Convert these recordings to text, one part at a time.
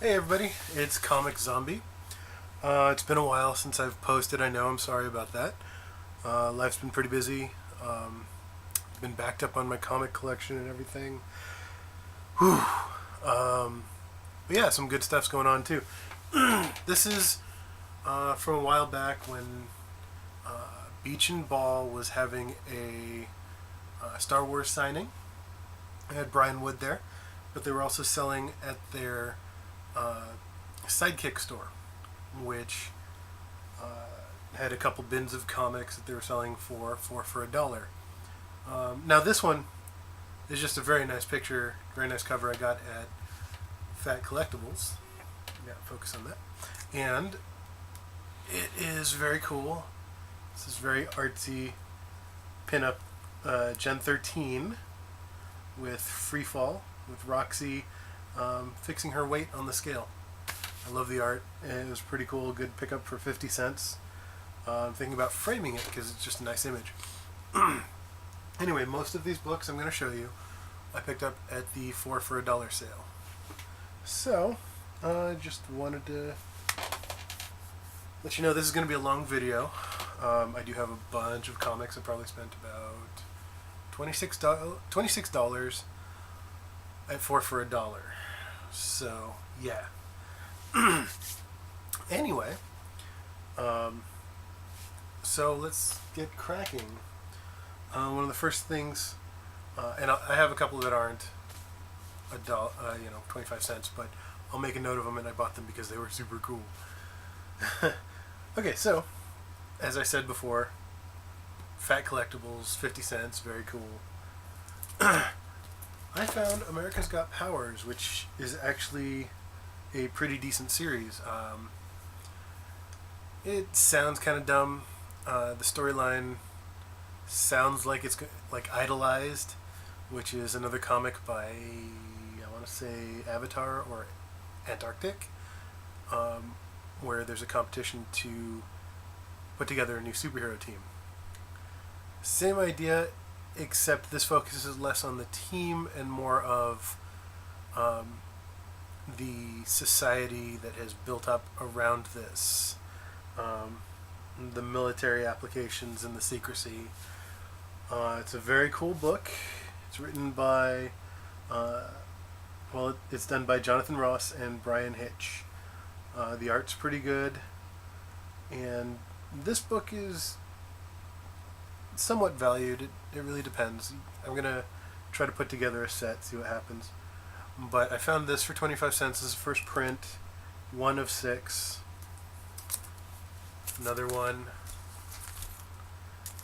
Hey everybody, it's Comic Zombie. It's been a while since I've posted. I know, I'm sorry about that. Life's been pretty busy. Been backed up on my comic collection and everything. Whew. But yeah, some good stuff's going on too. This is from a while back when Beach and Ball was having a Star Wars signing. I had Brian Wood there, but they were also selling at their Sidekick store, which had a couple bins of comics that they were selling for $1. Now this one is just a very nice picture, very nice cover I got at Fat Collectibles. Yeah, focus on that. And it is very cool. This is very artsy pinup Gen 13 with Freefall, with Roxy fixing her weight on the scale. I love the art. It was pretty cool. Good pickup for 50 cents. I'm thinking about framing it because it's just a nice image. Anyway, most of these books I'm going to show you I picked up at the 4 for $1 sale. So, I just wanted to let you know this is going to be a long video. I do have a bunch of comics. I probably spent about $26 at 4 for $1. So, yeah. Anyway, so let's get cracking. One of the first things, and I have a couple that aren't $1, 25 cents, but I'll make a note of them, and I bought them because they were super cool. Okay, so as I said before, Fat Collectibles, 50 cents, very cool. I found America's Got Powers, which is actually a pretty decent series. It sounds kind of dumb. The storyline sounds like it's like Idolized, which is another comic by, I want to say, Avatar or Antarctic, where there's a competition to put together a new superhero team. Same idea, except this focuses less on the team and more of the society that has built up around this. The military applications and the secrecy. It's a very cool book. It's written by, it's done by Jonathan Ross and Brian Hitch. The art's pretty good, and this book is somewhat valued. It really depends. I'm going to try to put together a set, see what happens. But I found this for 25 cents. This is the first print, 1 of 6. Another one,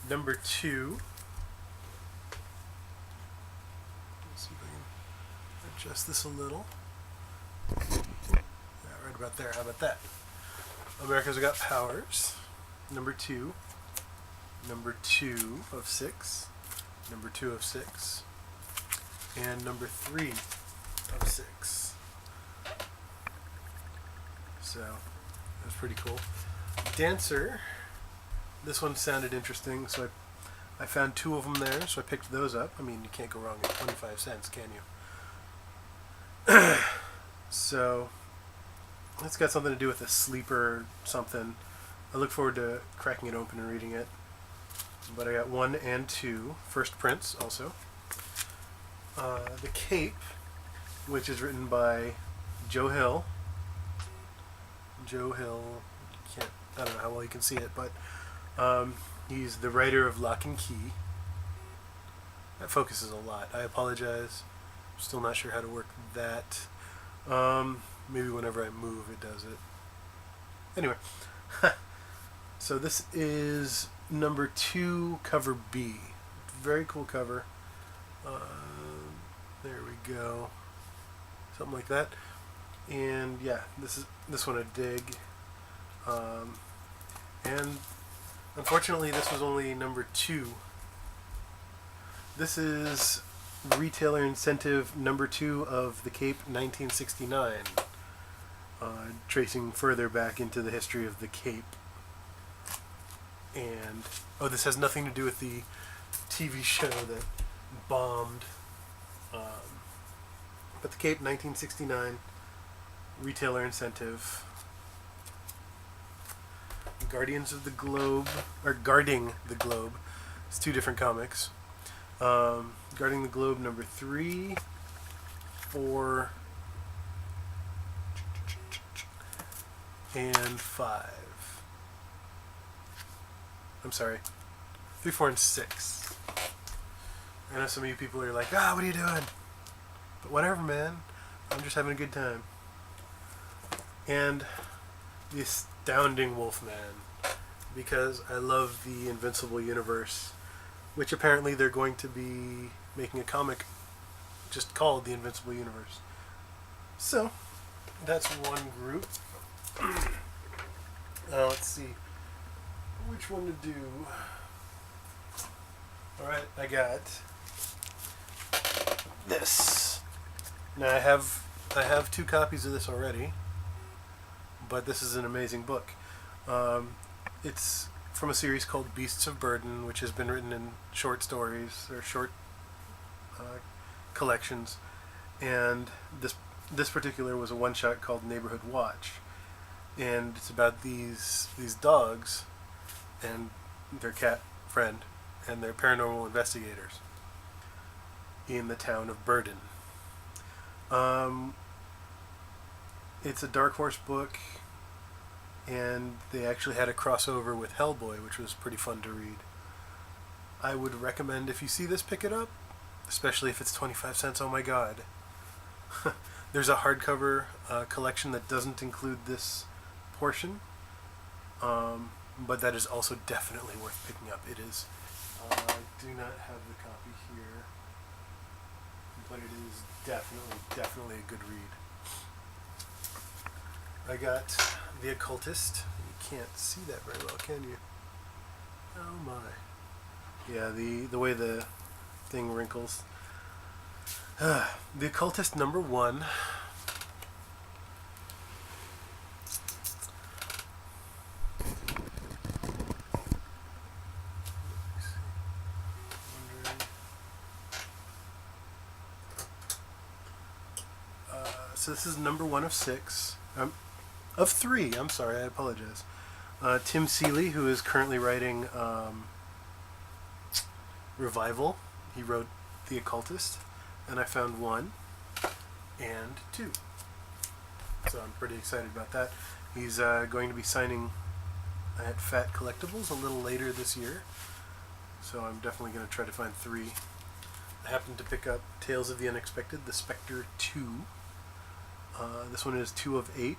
number 2. Let's see if I can adjust this a little. Yeah, right about there. How about that? America's Got Powers, number 2. Number 2 of 6. Number 2 of 6. And number 3 of 6. So, that was pretty cool. Dancer, this one sounded interesting, so I found 2 of them there, so I picked those up. I mean, you can't go wrong at 25 cents, can you? So, it's got something to do with a sleeper or something. I look forward to cracking it open and reading it. But I got 1 and 2, first prints also. The Cape, which is written by Joe Hill. Joe Hill, I don't know how well you can see it, but he's the writer of Lock and Key. That focuses a lot. I apologize. I'm still not sure how to work that. Maybe whenever I move it does it. Anyway, so this is number 2, cover B. Very cool cover. There we go. Something like that. And yeah, this one I dig. And unfortunately, this was only number 2. This is retailer incentive number 2 of the Cape 1969, tracing further back into the history of the Cape. And this has nothing to do with the TV show that bombed. But the Cape 1969 retailer incentive. Guardians of the Globe, or Guarding the Globe. It's 2 different comics. Guarding the Globe number 3, 4, and 5. I'm sorry, 3, 4, and 6. I know some of you people are like, what are you doing? But whatever, man. I'm just having a good time. And the Astounding Wolfman, because I love the Invincible universe, which apparently they're going to be making a comic just called the Invincible Universe. So, that's one group. Let's see which one to do. Alright, I got this. Now I have 2 copies of this already, but this is an amazing book. It's from a series called Beasts of Burden, which has been written in short stories or short collections, and this particular was a one-shot called Neighborhood Watch, and it's about these dogs and their cat friend, and they're paranormal investigators in the town of Burden. It's a Dark Horse book, and they actually had a crossover with Hellboy, which was pretty fun to read. I would recommend, if you see this, pick it up, especially if it's 25 cents. Oh my god. There's a hardcover collection that doesn't include this portion, but that is also definitely worth picking up. It is. I do not have the copy here, but it is definitely a good read. I got The Occultist. You can't see that very well, can you? Oh my. Yeah, the way the thing wrinkles. The Occultist number 1. So this is number 1 of 6. Of 3, I'm sorry, I apologize. Tim Seeley, who is currently writing Revival, he wrote The Occultist, and I found 1 and 2. So I'm pretty excited about that. He's going to be signing at Fat Collectibles a little later this year, so I'm definitely going to try to find 3. I happened to pick up Tales of the Unexpected, The Spectre 2. This one is 2 of 8.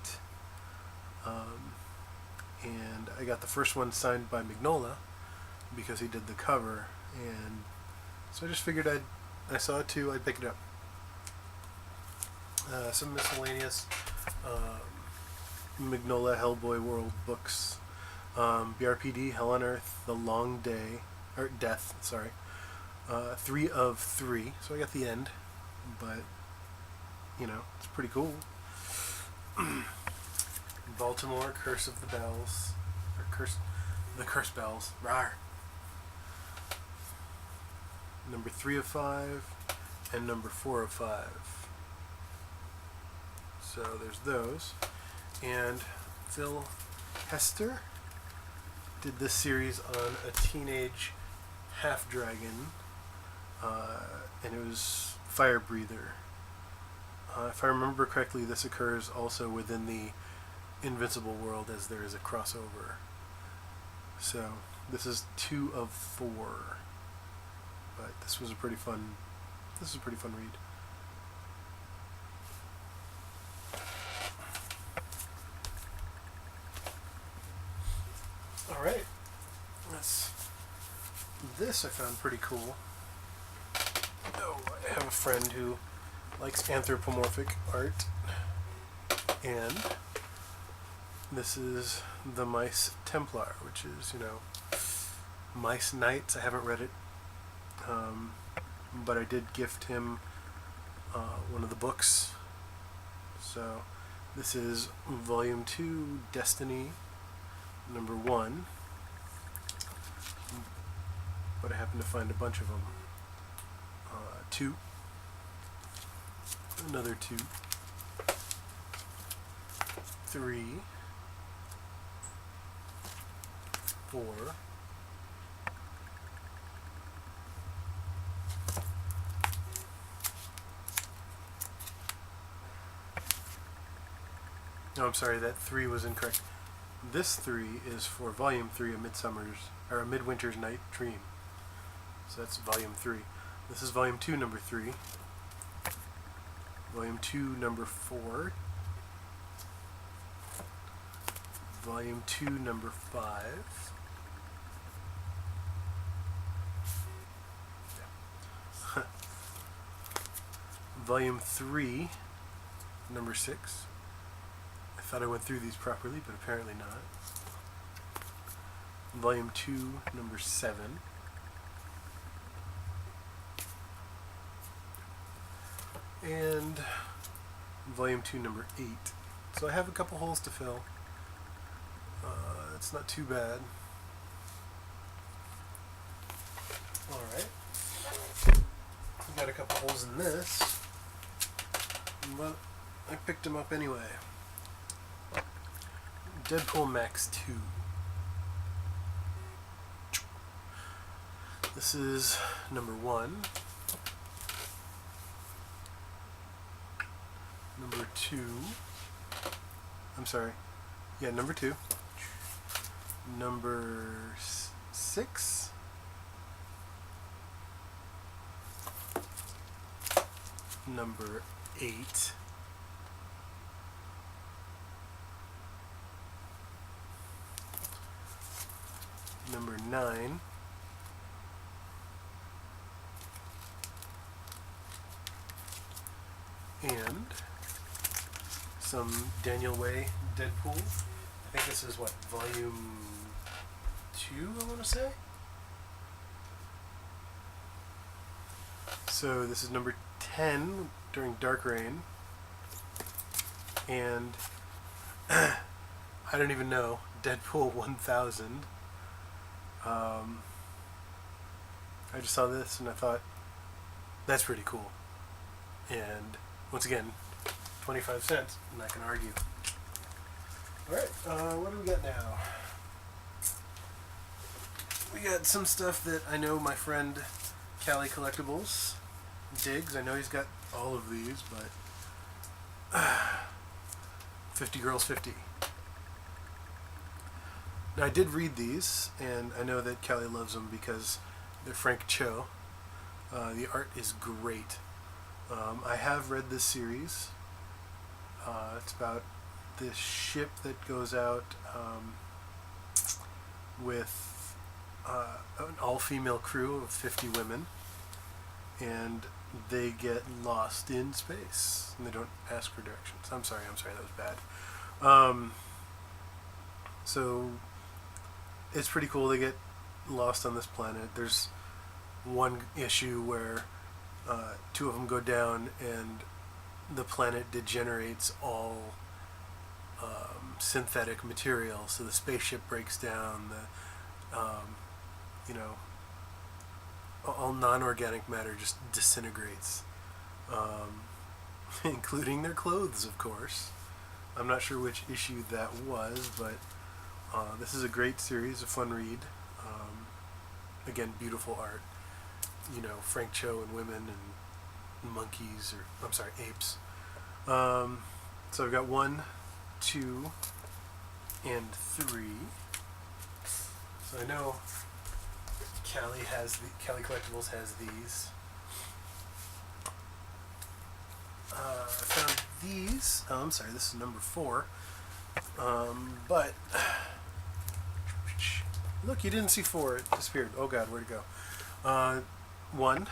And I got the first one signed by Mignola because he did the cover, and so I just figured I saw it too, I'd pick it up. Some miscellaneous Mignola Hellboy World books. BRPD, Hell on Earth, The Long Day, or Death, sorry. 3 of 3, so I got the end, but you know, it's pretty cool. Baltimore, Curse of the Bells, or the Curse Bells, rawr. Number 3 of 5, and number 4 of 5. So there's those. And Phil Hester did this series on a teenage half-dragon, and it was Fire Breather. If I remember correctly, this occurs also within the Invincible world, as there is a crossover. So this is 2 of 4, but this was a pretty fun read. All right, this I found pretty cool. Oh, I have a friend who likes anthropomorphic art, and this is The Mice Templar, which is, you know, Mice Knights. I haven't read it, but I did gift him one of the books. So this is Volume 2, Destiny, number 1, but I happened to find a bunch of them. 2, another 2, 3, 4, no, I'm sorry, that 3 was incorrect. This 3 is for Volume 3 of A Midwinter's Night Dream. So that's Volume 3. This is Volume 2, Number 3. Volume 2, Number 4. Volume 2, Number 5. Yeah. Volume 3, Number 6. I thought I went through these properly, but apparently not. Volume 2, Number 7. And Volume 2, Number 8. So I have a couple holes to fill. It's not too bad. Alright. We got a couple holes in this, but I picked them up anyway. Deadpool Max 2. This is number 1. Number 2. I'm sorry. Yeah, number 2. Number 6. Number 8. Number 9. And some Daniel Way Deadpool. I think this is what, volume 2, I want to say? So this is number 10 during Dark Reign. And I don't even know, Deadpool 1000. I just saw this and I thought, that's pretty cool. And once again, 25 cents, I'm not going to argue. Alright, what do we got now? We got some stuff that I know my friend Cali Collectibles digs. I know he's got all of these, but 50 Girls 50. Now I did read these, and I know that Cali loves them because they're Frank Cho. The art is great. I have read this series. It's about this ship that goes out with an all-female crew of 50 women, and they get lost in space, and they don't ask for directions. I'm sorry, that was bad. So it's pretty cool. They get lost on this planet. There's one issue where 2 of them go down, and the planet degenerates all synthetic material. So the spaceship breaks down. All non-organic matter just disintegrates, including their clothes, of course. I'm not sure which issue that was, but this is a great series, a fun read. Again, beautiful art. Frank Cho and women and monkeys, or I'm sorry, apes. So I've got 1, 2, and 3. So I know Cali Collectibles has these. I found these. Oh, I'm sorry, this is number 4. But look, you didn't see 4. It disappeared. Oh God, where'd it go? 1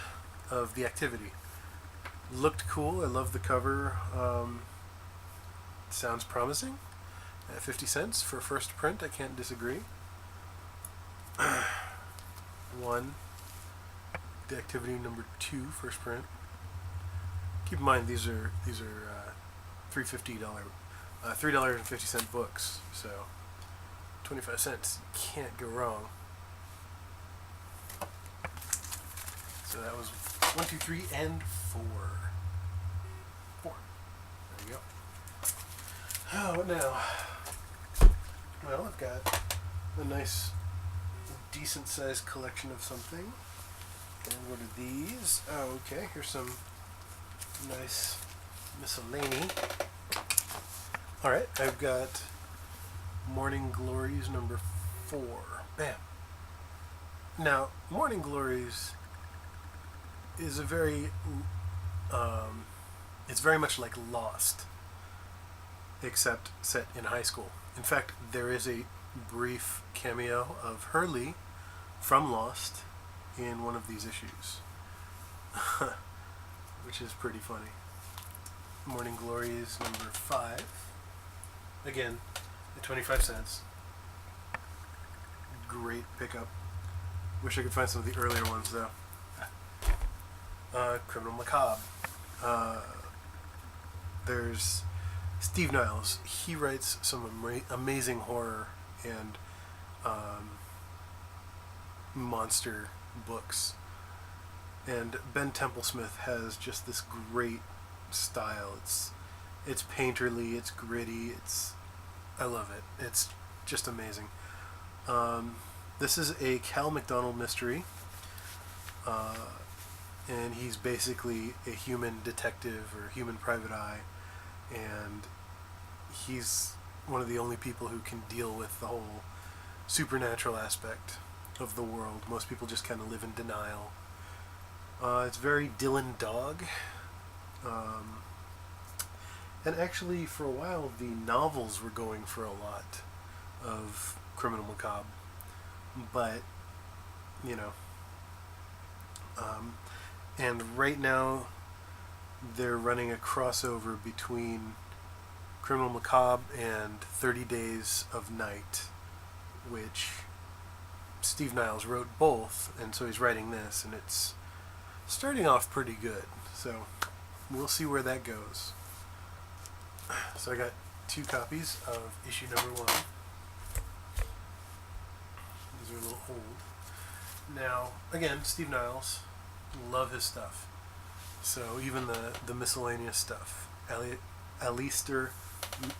of The Activity. Looked cool. I love the cover. Sounds promising. At 50 cents for first print, I can't disagree. 1. The Activity number 2, first print. Keep in mind these are $3.50 books, so 25 cents, can't go wrong. So that was 1, 2, 3, and 4. 4. There you Oh, what now? Well, I've got a nice, decent sized collection of something. And what are these? Oh, okay. Here's some nice miscellany. Alright, I've got Morning Glories number 4. Bam. Now, Morning Glories is a very, it's very much like Lost, except set in high school. In fact, there is a brief cameo of Hurley from Lost in one of these issues, which is pretty funny. Morning Glories number 5. Again, at 25 cents. Great pickup. Wish I could find some of the earlier ones, though. Criminal Macabre. There's Steve Niles. He writes some amazing horror and monster books. And Ben Templesmith has just this great style. It's painterly, it's gritty, I love it. It's just amazing. This is a Cal McDonald mystery, and he's basically a human detective or human private eye, and he's one of the only people who can deal with the whole supernatural aspect of the world. Most people just kind of live in denial. It's very Dylan Dog. And actually, for a while, the novels were going for a lot of Criminal Macabre. But, you know. And right now, they're running a crossover between Criminal Macabre and 30 Days of Night, which Steve Niles wrote both, and so he's writing this, and it's starting off pretty good. So, we'll see where that goes. So I got 2 copies of issue number 1. These are a little old. Now, again, Steve Niles, love his stuff. So even the miscellaneous stuff. Alistair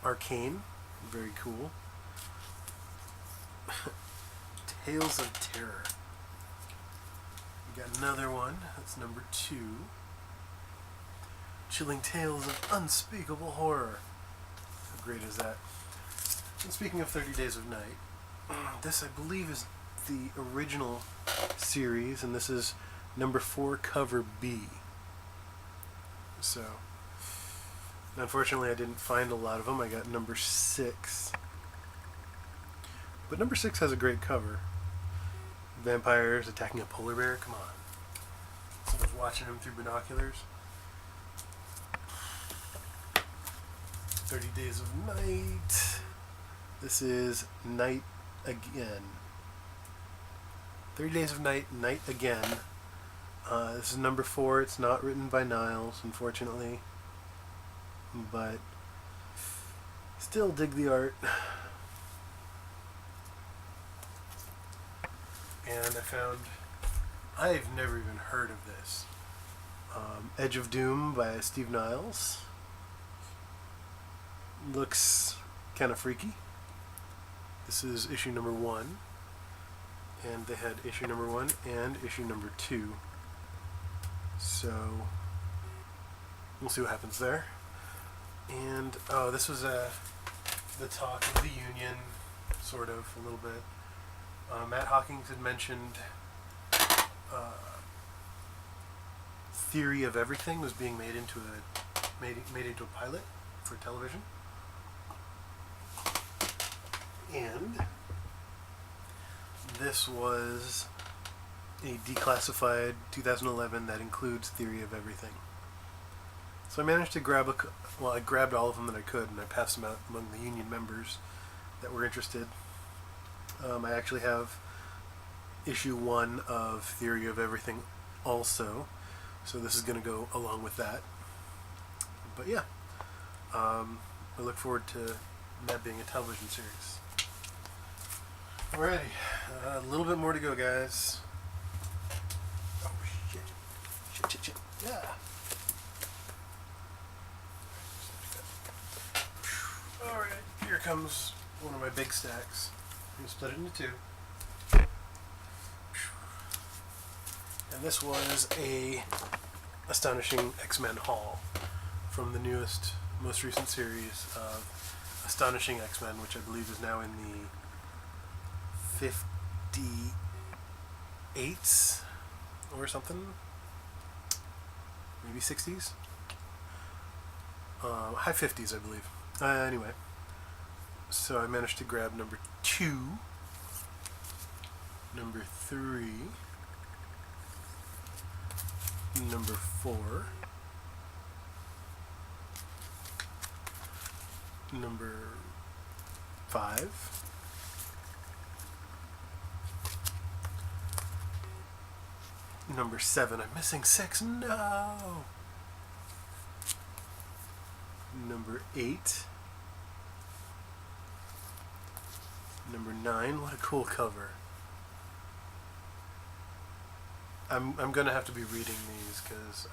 Arcane, very cool. Tales of Terror. We got another one, that's number 2. Chilling Tales of Unspeakable Horror. How great is that? And speaking of 30 Days of Night, this I believe is the original series, and this is number 4, cover B. So, unfortunately I didn't find a lot of them. I got number 6. But number 6 has a great cover. Vampires attacking a polar bear, come on. Someone's watching them through binoculars. 30 Days of Night. This is Night Again. 30 Days of Night, Night Again. This is number 4. It's not written by Niles, unfortunately. But still dig the art. And I've never even heard of this. Edge of Doom by Steve Niles. Looks kind of freaky. This is issue number 1. And they had issue number 1 and issue number 2. So, we'll see what happens there. And, oh, this was the talk of the Union, sort of, a little bit. Matt Hawkins had mentioned Theory of Everything was being made into a pilot for television. And this was a declassified 2011 that includes Theory of Everything. So I managed to grab I grabbed all of them that I could, and I passed them out among the union members that were interested. I actually have issue 1 of Theory of Everything also, so this is going to go along with that. But yeah, I look forward to that being a television series. Alrighty, a little bit more to go, guys. Oh shit, yeah. Alright. comes one of my big stacks. I'm going to split it into two. And this was a Astonishing XMen haul from the newest, most recent series of Astonishing XMen, which I believe is now in the 58s or something. Maybe 60s? High 50s, I believe. Anyway, so I managed to grab number 2, number 3, number 4, number 5, number 7. I'm missing 6. No! Number 8. Number 9. What a cool cover. I'm going to have to be reading these because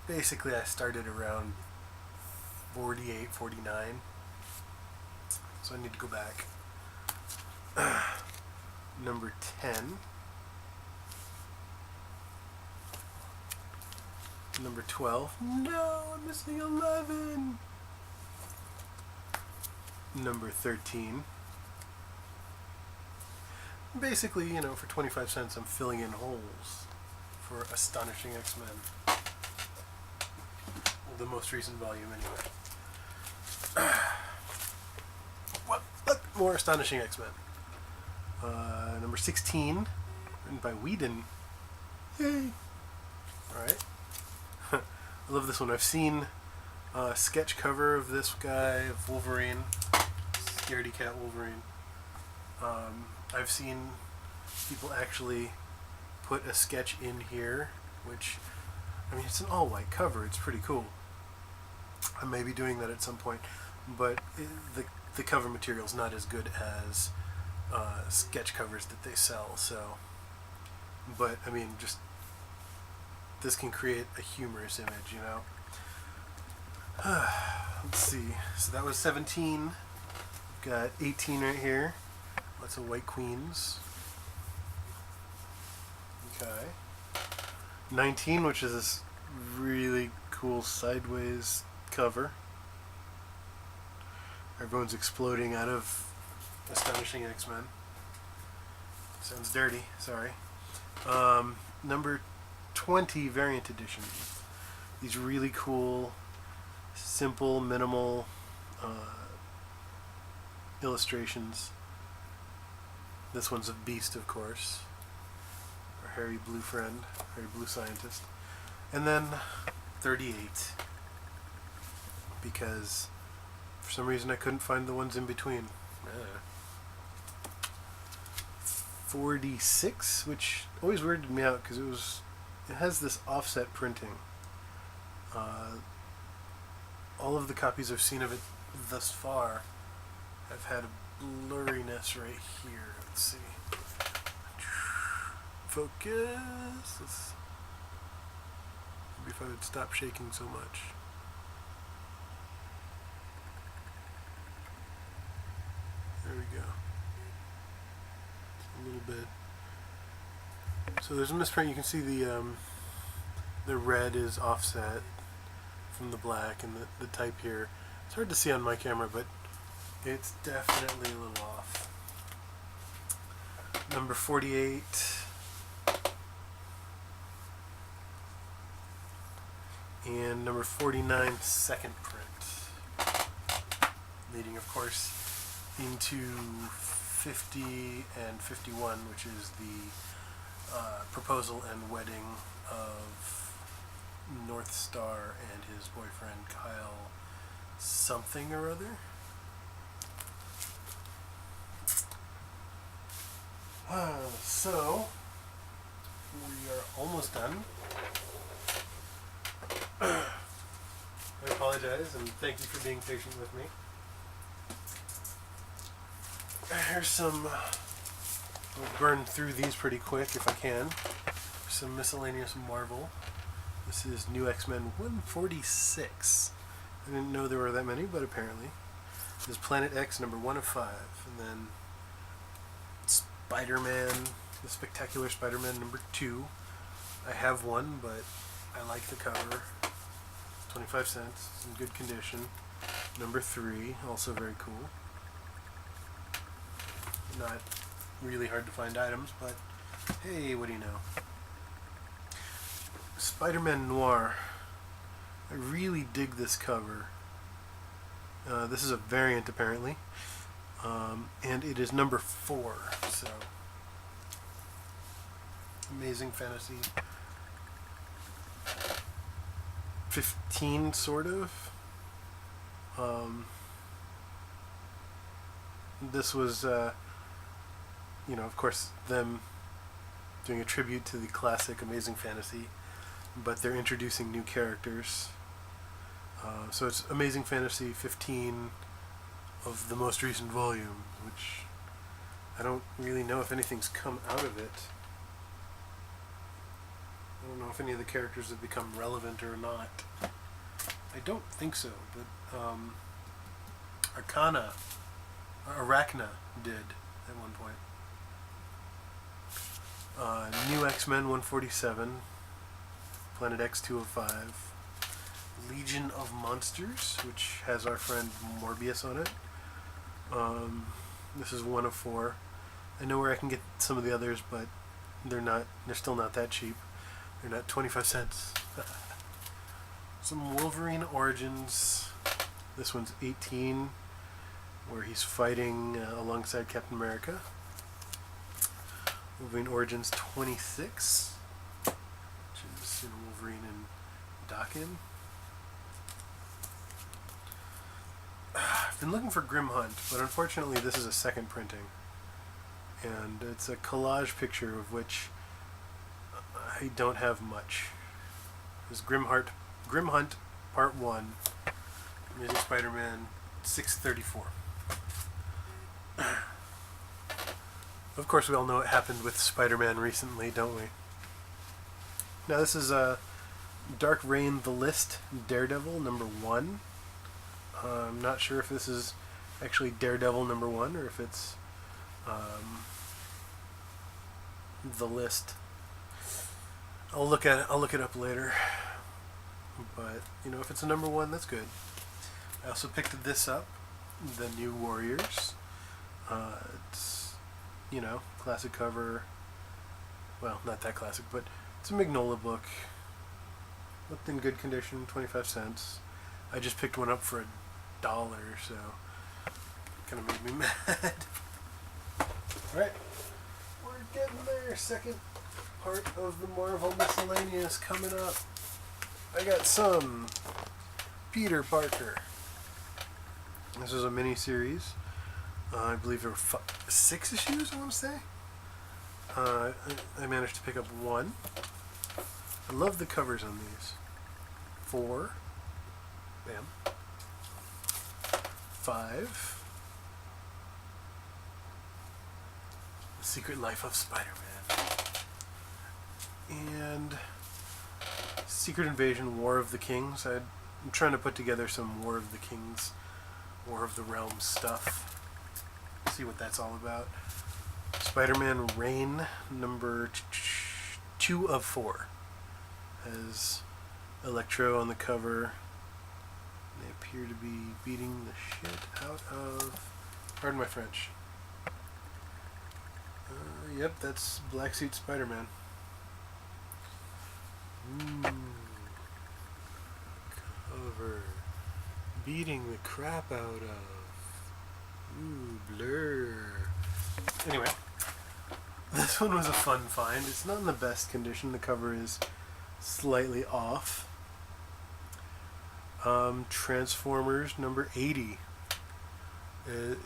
basically I started around 48, 49. So I need to go back. Number 10. Number 12. No, I'm missing 11. Number 13. Basically, you know, for 25 cents I'm filling in holes for Astonishing XMen. The most recent volume, anyway. What? Look, more Astonishing XMen. Number 16, written by Didnt. Yay! Alright. I love this one. I've seen a sketch cover of this guy, of Wolverine. Scaredy Cat Wolverine. I've seen people actually put a sketch in here, which, I mean, it's an all-white cover. It's pretty cool. I may be doing that at some point, but the cover material's not as good as sketch covers that they sell, so, but, I mean, just, this can create a humorous image, you know? Let's see, so that was 17, we've got 18 right here, lots of white queens, okay, 19, which is this really cool sideways cover. Everyone's exploding out of Astonishing XMen. Sounds dirty, sorry. Number 20 variant edition. These really cool, simple, minimal illustrations. This one's a beast, of course. Our hairy blue friend, hairy blue scientist. And then 38. Because for some reason I couldn't find the ones in between. 46, which always weirded me out because it has this offset printing. All of the copies I've seen of it thus far have had a blurriness right here. Let's see. Focus. Maybe if I would stop shaking so much. There we go. A little bit. So there's a misprint. You can see the red is offset from the black, and the type here. It's hard to see on my camera, but it's definitely a little off. Number 48. And number 49, second print. Leading, of course, into 50 and 51, which is the proposal and wedding of North Star and his boyfriend Kyle something or other. So we are almost done. I apologize and thank you for being patient with me. Here's some, I'll burn through these pretty quick if I can. Some miscellaneous Marvel. This is New X-Men 146. I didn't know there were that many, but apparently. This is Planet X, number 1 of 5. And then Spider-Man, the Spectacular Spider-Man, number 2. I have one, but I like the cover. 25 cents, it's in good condition. Number 3, also very cool. Not really hard to find items, but hey, what do you know? Spider-Man Noir. I really dig this cover. This is a variant, apparently. And it is number 4, so... Amazing Fantasy 15, sort of. This was, you know, of course, them doing a tribute to the classic Amazing Fantasy, but they're introducing new characters. So it's Amazing Fantasy 15 of the most recent volume, which I don't really know if anything's come out of it. I don't know if any of the characters have become relevant or not. I don't think so, but Arachna did at one point. New X-Men 147, Planet X 205, Legion of Monsters, which has our friend Morbius on it. This is 1 of 4. I know where I can get some of the others, but they're still not that cheap. They're not 25 cents. Some Wolverine Origins. This one's 18, where he's fighting alongside Captain America. Wolverine Origins 26, which is Wolverine and Daken. I've been looking for Grim Hunt, but unfortunately this is a second printing. And it's a collage picture of which I don't have much. This is Grim Hunt Part 1, Amazing Spider-Man 634. Of course, we all know what happened with Spider-Man recently, don't we? Now this is Dark Reign The List, Daredevil, number 1. I'm not sure if this is actually Daredevil number 1 or if it's The List. I'll look it up later. But, you know, if it's a number 1, that's good. I also picked this up, The New Warriors. It's, you know, classic cover. Well, not that classic, but it's a Mignola book. Looked in good condition, 25 cents. I just picked one up for $1, so kind of made me mad. Alright, we're getting there. Second part of the Marvel Miscellaneous coming up. I got some Peter Parker. This is a mini-series. I believe there were 6 issues, I want to say. I managed to pick up 1. I love the covers on these. 4. Bam. 5. The Secret Life of Spider-Man. And Secret Invasion, War of the Kings. I'm trying to put together some War of the Kings, War of the Realms stuff. See what that's all about. Spider-Man Reign, number 2 of 4. Has Electro on the cover. They appear to be beating the shit out of... Pardon my French. Yep, that's Black Suit Spider-Man. Cover. Beating the crap out of. Blur. Anyway, this one was a fun find. It's not in the best condition. The cover is slightly off. Transformers number 80.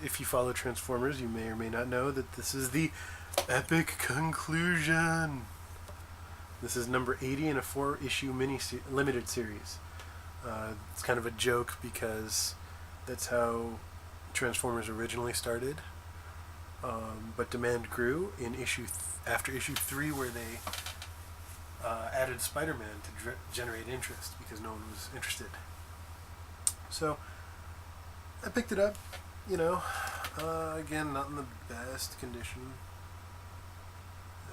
If you follow Transformers, you may or may not know that this is the epic conclusion. This is number 80 in a 4-issue limited series. It's kind of a joke because that's how Transformers originally started. But demand grew in after issue 3, where they added Spider-Man to generate interest because no one was interested. So I picked it up. you know, again, not in the best condition.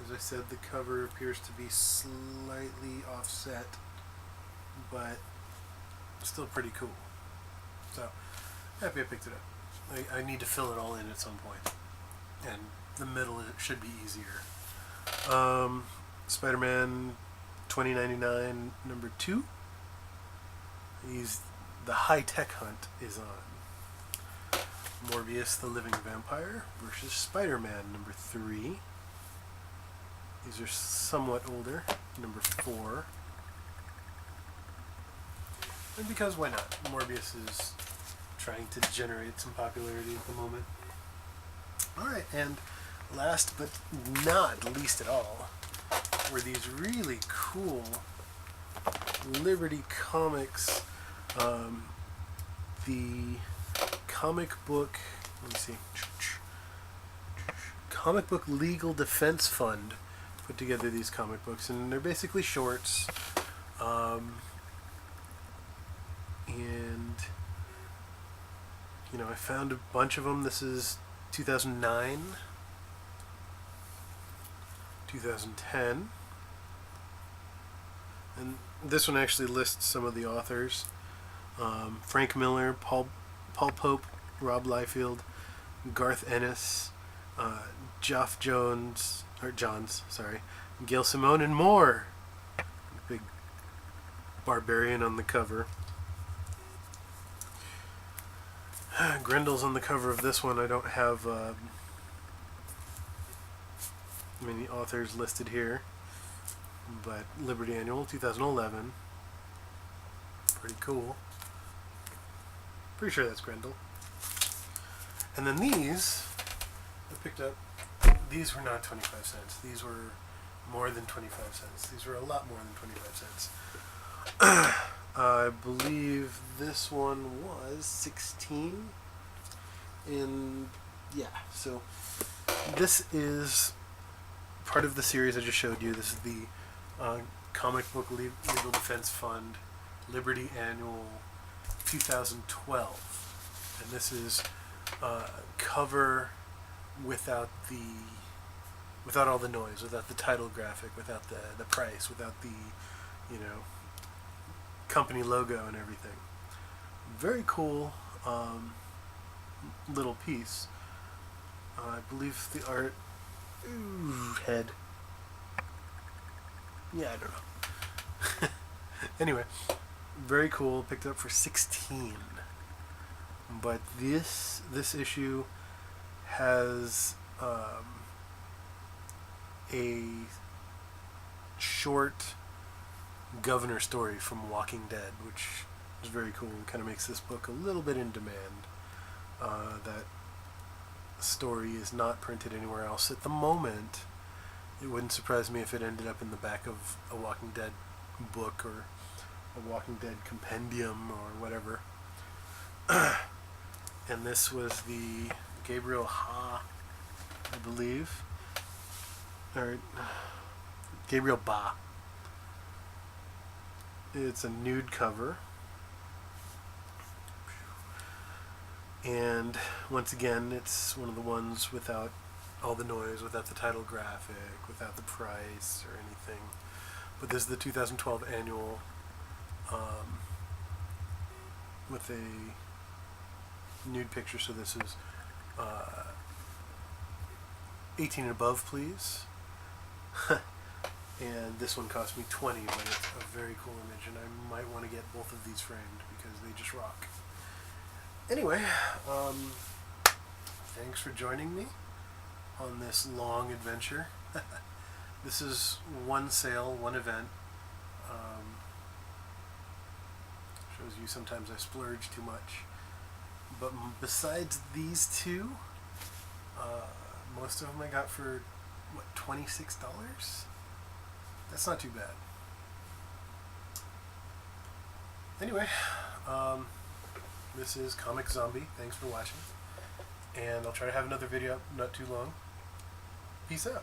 As I said, the cover appears to be slightly offset, but still pretty cool. So, happy I picked it up. I need to fill it all in at some point, and the middle should be easier. Spider-Man 2099 number 2. The high-tech hunt is on. Morbius the Living Vampire versus Spider-Man number 3. These are somewhat older. Number 4. And because why not? Morbius is trying to generate some popularity at the moment. Alright, and last but not least at all were these really cool Liberty Comics, the comic book, let me see, comic book legal defense fund put together these comic books, and they're basically shorts, and you know, I found a bunch of them. This is 2009, 2010, and this one actually lists some of the authors. Frank Miller, Paul Pope, Rob Liefeld, Garth Ennis, Geoff Johns, Gail Simone, and more. Big barbarian on the cover. Grendel's on the cover of this one. I don't have many authors listed here, but Liberty Annual 2011. Pretty cool. Pretty sure that's Grendel. And then these I picked up. These were not 25 cents. These were more than 25 cents. These were a lot more than 25 cents. I believe this one was 16. And yeah, so this is part of the series I just showed you. This is the Comic Book Legal Defense Fund Liberty Annual 2012. And this is cover without all the noise, without the title graphic, without the price, without the, you know, company logo and everything. Very cool little piece. I believe the art... head. Yeah, I don't know. Anyway, very cool. Picked it up for 16. But this issue has a short governor story from Walking Dead, which is very cool and kind of makes this book a little bit in demand. That story is not printed anywhere else at the moment. It wouldn't surprise me if it ended up in the back of a Walking Dead book or a Walking Dead compendium or whatever. And this was the Gabriel Ha, I believe, or Gabriel Ba. It's a nude cover. And once again, it's one of the ones without all the noise, without the title graphic, without the price or anything. But this is the 2012 annual with a nude picture, so this is 18 and above, please. And this one cost me 20, but it's a very cool image, and I might want to get both of these framed because they just rock. Anyway, thanks for joining me on this long adventure. This is one sale, one event. Shows you sometimes I splurge too much. But besides these two, most of them I got for, what, $26? That's not too bad. Anyway, this is Comic Zombie. Thanks for watching. And I'll try to have another video up not too long. Peace out.